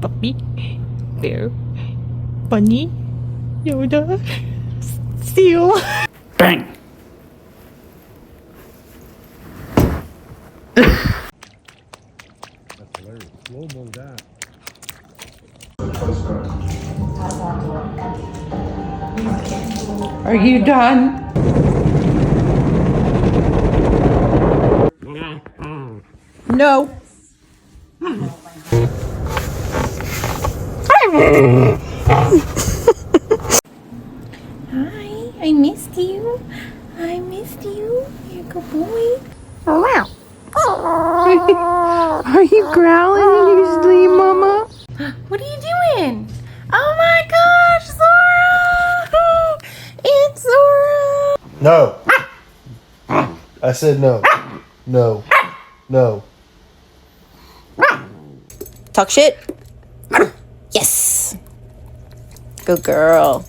Puppy, Bear, Bunny, Yoda, Seal. Bang! That's hilarious. Slow-mo that. Are you done? No. Hi, I missed you. I missed you. You're a good boy. Wow. Are you growling usually, Mama? What are you doing? Oh my gosh, Zora! It's Zora! No. I said no. No. No. Talk shit. Yes. Good girl.